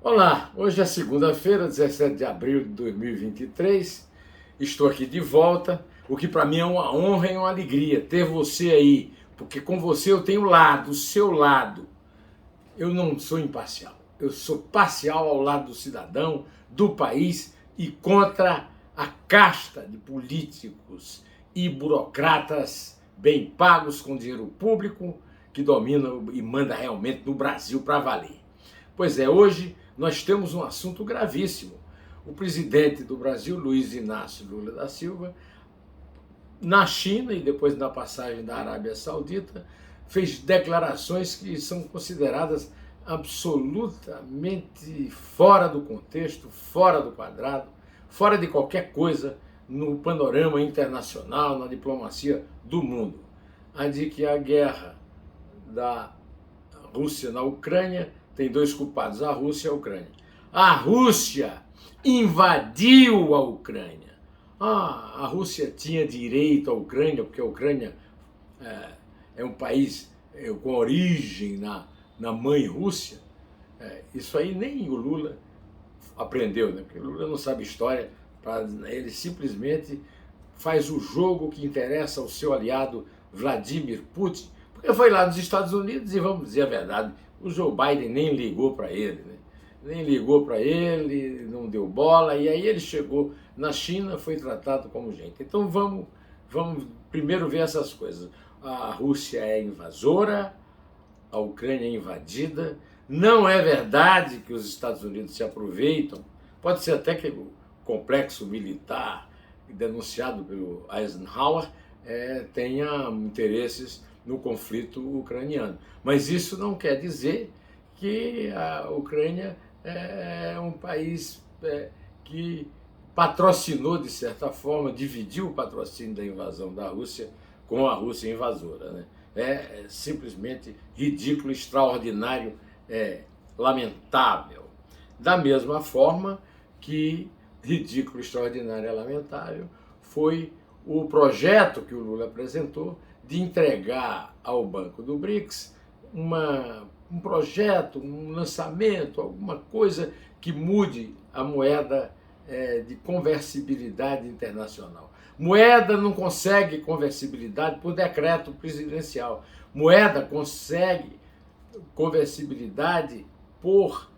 Olá, hoje é segunda-feira, 17 de abril de 2023. Estou aqui de volta, o que para mim é uma honra e uma alegria ter você aí, porque com você eu tenho lado, o seu lado. Eu não sou imparcial, eu sou parcial ao lado do cidadão, do país e contra a casta de políticos e burocratas bem pagos com dinheiro público que dominam e manda realmente no Brasil para valer. Pois é, hoje nós temos um assunto gravíssimo. O presidente do Brasil, Luiz Inácio Lula da Silva, na China e depois na passagem da Arábia Saudita, fez declarações que são consideradas absolutamente fora do contexto, fora do quadrado, fora de qualquer coisa no panorama internacional, na diplomacia do mundo. A de que a guerra da Rússia na Ucrânia tem dois culpados, a Rússia e a Ucrânia. A Rússia invadiu a Ucrânia. A Rússia tinha direito à Ucrânia, porque a Ucrânia é um país com origem na mãe Rússia. Isso aí nem o Lula aprendeu, né? Porque o Lula não sabe história, ele simplesmente faz o jogo que interessa ao seu aliado Vladimir Putin, porque foi lá nos Estados Unidos e, vamos dizer a verdade, o Joe Biden nem ligou para ele, né? Nem ligou para ele, não deu bola, e aí ele chegou na China, foi tratado como gente. Então vamos primeiro ver essas coisas. A Rússia é invasora, a Ucrânia é invadida, não é verdade que os Estados Unidos se aproveitam, pode ser até que o complexo militar denunciado pelo Eisenhower tenha interesses no conflito ucraniano. Mas isso não quer dizer que a Ucrânia é um país que patrocinou, de certa forma, dividiu o patrocínio da invasão da Rússia com a Rússia invasora, né? É simplesmente ridículo, extraordinário, lamentável. Da mesma forma que ridículo, extraordinário e lamentável foi o projeto que o Lula apresentou de entregar ao Banco do BRICS um projeto, um lançamento, alguma coisa que mude a moeda de conversibilidade internacional. Moeda não consegue conversibilidade por decreto presidencial. Moeda consegue conversibilidade por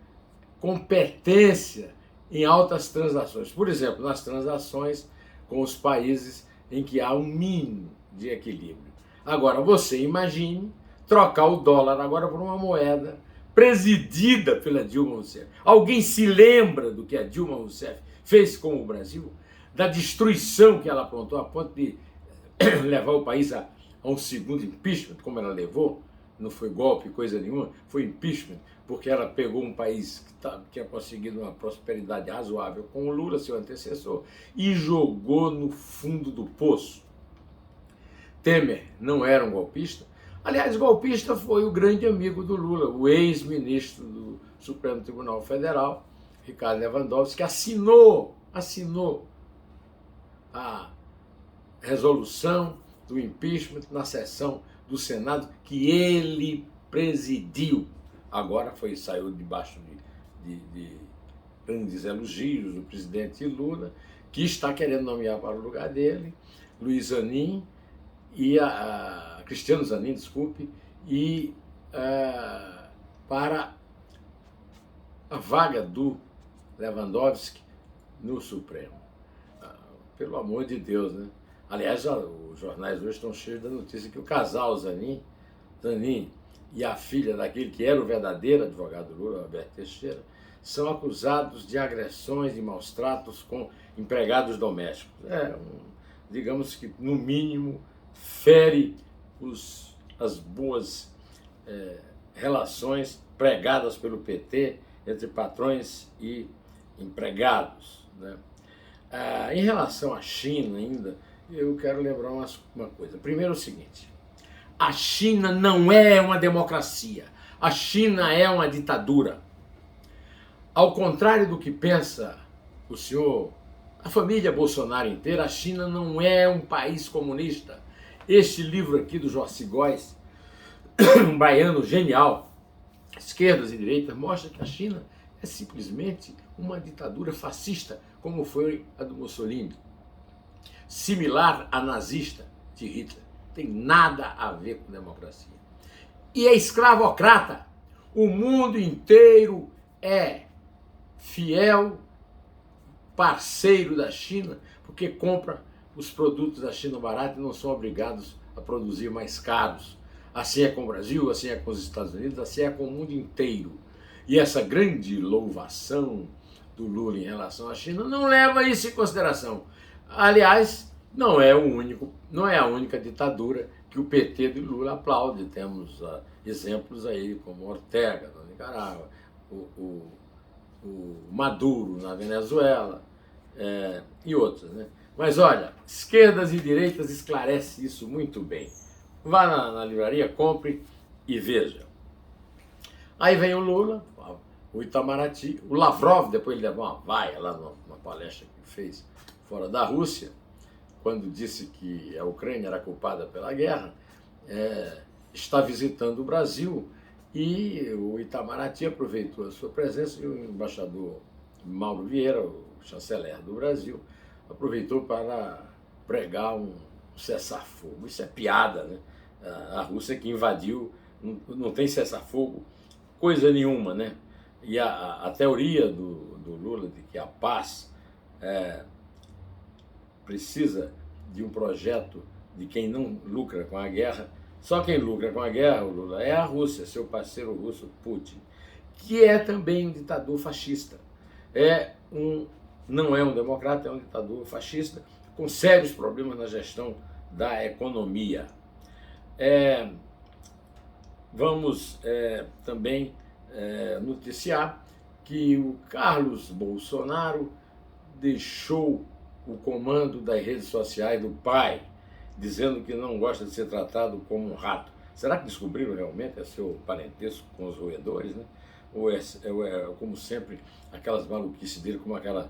competência em altas transações. Por exemplo, nas transações com os países em que há um mínimo de equilíbrio. Agora, você imagine trocar o dólar agora por uma moeda presidida pela Dilma Rousseff. Alguém se lembra do que a Dilma Rousseff fez com o Brasil? Da destruição que ela aprontou a ponto de levar o país a um segundo impeachment, como ela levou? Não foi golpe, coisa nenhuma, foi impeachment, porque ela pegou um país que tinha conseguido uma prosperidade razoável com o Lula, seu antecessor, e jogou no fundo do poço. Temer não era um golpista. Aliás, golpista foi o grande amigo do Lula, o ex-ministro do Supremo Tribunal Federal, Ricardo Lewandowski, que assinou a resolução do impeachment na sessão do Senado que ele presidiu. Agora saiu debaixo de grandes elogios do presidente Lula, que está querendo nomear para o lugar dele Luiz Zanin e Cristiano Zanin, desculpe, e para a vaga do Lewandowski no Supremo. Pelo amor de Deus, né? Aliás, os jornais hoje estão cheios da notícia que o casal Zanin e a filha daquele que era o verdadeiro advogado do Lula, Alberto Teixeira, são acusados de agressões e maus tratos com empregados domésticos. Digamos que, no mínimo, fere as boas relações pregadas pelo PT entre patrões e empregados, né? Em relação à China ainda, eu quero lembrar uma coisa. Primeiro o seguinte, a China não é uma democracia, a China é uma ditadura. Ao contrário do que pensa o senhor, a família Bolsonaro inteira, a China não é um país comunista. Este livro aqui do Joaci Góes, um baiano genial, esquerdas e direitas, mostra que a China é simplesmente uma ditadura fascista, como foi a do Mussolini, similar à nazista de Hitler. Tem nada a ver com democracia. E é escravocrata. O mundo inteiro é fiel parceiro da China, porque compra os produtos da China barato e não são obrigados a produzir mais caros. Assim é com o Brasil, assim é com os Estados Unidos, assim é com o mundo inteiro. E essa grande louvação do Lula em relação à China não leva isso em consideração. Aliás, não é a única ditadura que o PT de Lula aplaude. Temos exemplos aí como Ortega na Nicarágua, o Maduro na Venezuela e outros, né? Mas olha, esquerdas e direitas esclarece isso muito bem. Vá na livraria, compre e veja. Aí vem o Lula, o Itamaraty, o Lavrov, depois ele levou uma vaia lá numa palestra que fez fora da Rússia, quando disse que a Ucrânia era culpada pela guerra, está visitando o Brasil e o Itamaraty aproveitou a sua presença e o embaixador Mauro Vieira, o chanceler do Brasil, aproveitou para pregar um cessar-fogo. Isso é piada, né? A Rússia que invadiu, não tem cessar-fogo, coisa nenhuma, né? E a teoria do Lula de que a paz precisa de um projeto de quem não lucra com a guerra, só quem lucra com a guerra, o Lula, é a Rússia, seu parceiro russo Putin, que é também um ditador fascista. Não é um democrata, é um ditador fascista, com sérios problemas na gestão da economia. Vamos também noticiar que o Carlos Bolsonaro deixou o comando das redes sociais do pai, dizendo que não gosta de ser tratado como um rato. Será que descobriram realmente seu parentesco com os roedores, né? Ou como sempre, aquelas maluquices dele, como ele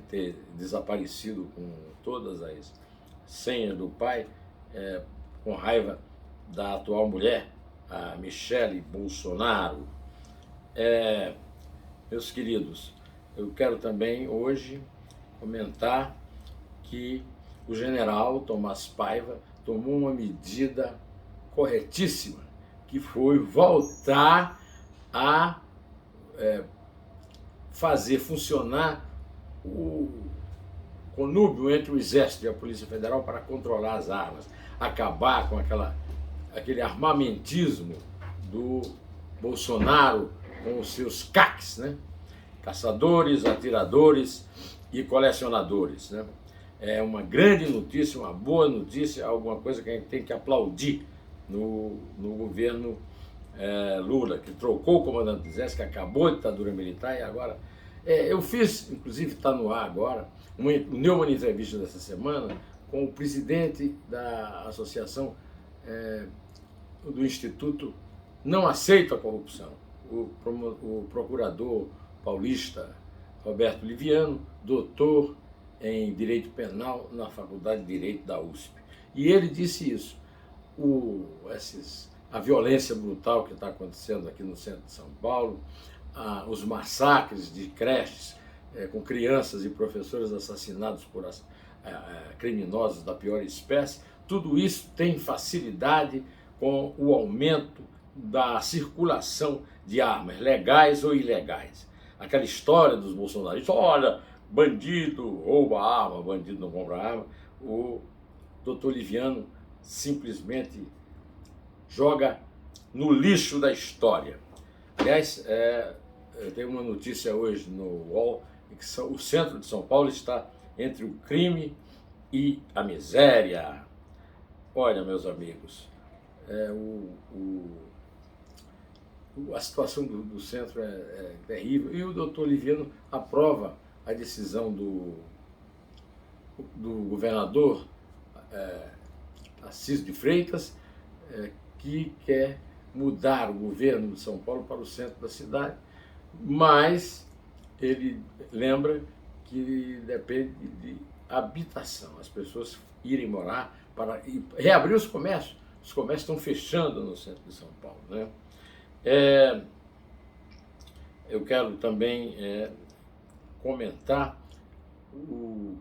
ter desaparecido com todas as senhas do pai, com raiva da atual mulher, a Michele Bolsonaro. Meus queridos, eu quero também hoje comentar que o general Tomás Paiva tomou uma medida corretíssima, que foi voltar a fazer funcionar o conúbio entre o Exército e a Polícia Federal para controlar as armas, acabar com aquele armamentismo do Bolsonaro com os seus CACs, né? Caçadores, atiradores e colecionadores, né? É uma grande notícia, uma boa notícia, alguma coisa que a gente tem que aplaudir no governo Lula, que trocou o comandante do Exército, que acabou a ditadura militar e agora... eu fiz, inclusive está no ar agora, uma entrevista dessa semana com o presidente da associação do Instituto Não Aceita a Corrupção, o procurador paulista Roberto Liviano, doutor em Direito Penal na Faculdade de Direito da USP. E ele disse isso, a violência brutal que está acontecendo aqui no centro de São Paulo, os massacres de creches com crianças e professores assassinados por criminosos da pior espécie, tudo isso tem facilidade com o aumento da circulação de armas, legais ou ilegais. Aquela história dos bolsonaristas, olha, bandido rouba arma, bandido não compra arma, o doutor Liviano simplesmente joga no lixo da história. Aliás, tem uma notícia hoje no UOL, que o centro de São Paulo está entre o crime e a miséria. Olha, meus amigos, a situação do centro é terrível e o doutor Liviano aprova a decisão do governador Assis de Freitas, que quer mudar o governo de São Paulo para o centro da cidade, mas ele lembra que depende de habitação, as pessoas irem morar para reabrir os comércios estão fechando no centro de São Paulo, né? eu quero também comentar o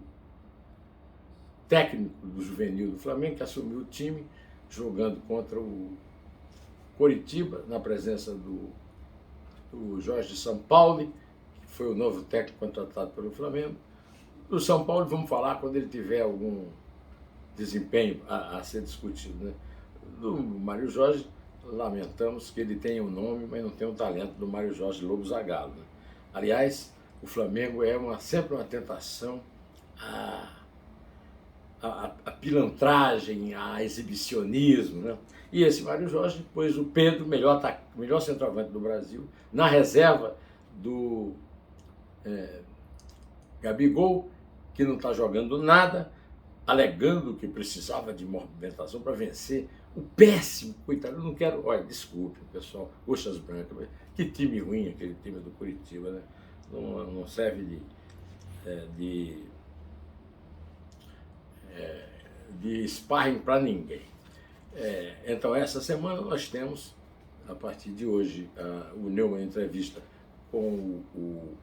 técnico do juvenil do Flamengo, que assumiu o time jogando contra o Coritiba, na presença do Jorge Sampaoli, que foi o novo técnico contratado pelo Flamengo. Do São Paulo vamos falar quando ele tiver algum desempenho a ser discutido, né? Do Mário Jorge, lamentamos que ele tenha um nome, mas não tem o talento do Mário Jorge Lobo Zagallo, né? Aliás, o Flamengo é sempre uma tentação a pilantragem, a exibicionismo, né? E esse Mário Jorge pôs o Pedro, melhor centroavante do Brasil, na reserva do Gabigol, que não está jogando nada, alegando que precisava de movimentação para vencer o péssimo, coitado, eu não quero, olha, desculpe, pessoal, coxas brancas, mas que time ruim aquele time do Coritiba, né? Não serve de sparring para ninguém. Então, essa semana nós temos, a partir de hoje, uma entrevista com o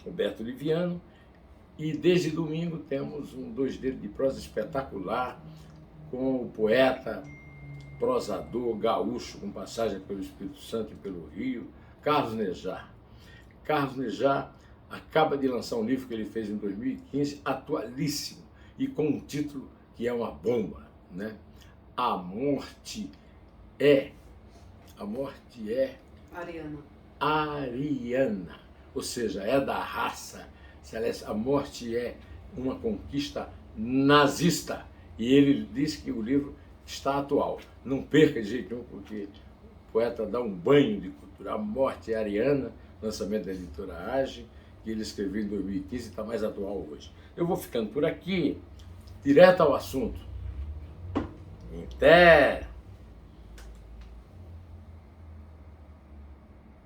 Roberto Liviano, e desde domingo temos um 2 dedos de prosa espetacular com o poeta, prosador, gaúcho, com passagem pelo Espírito Santo e pelo Rio, Carlos Nejar. Carlos Nejar acaba de lançar um livro que ele fez em 2015, atualíssimo, e com um título que é uma bomba, né? A morte é ariana, ou seja, é da raça celeste. A morte é uma conquista nazista, e ele diz que o livro está atual. Não perca de jeito nenhum, porque o poeta dá um banho de cultura. A morte é ariana, lançamento da editora Age, que ele escreveu em 2015 e está mais atual hoje. Eu vou ficando por aqui, direto ao assunto. Até!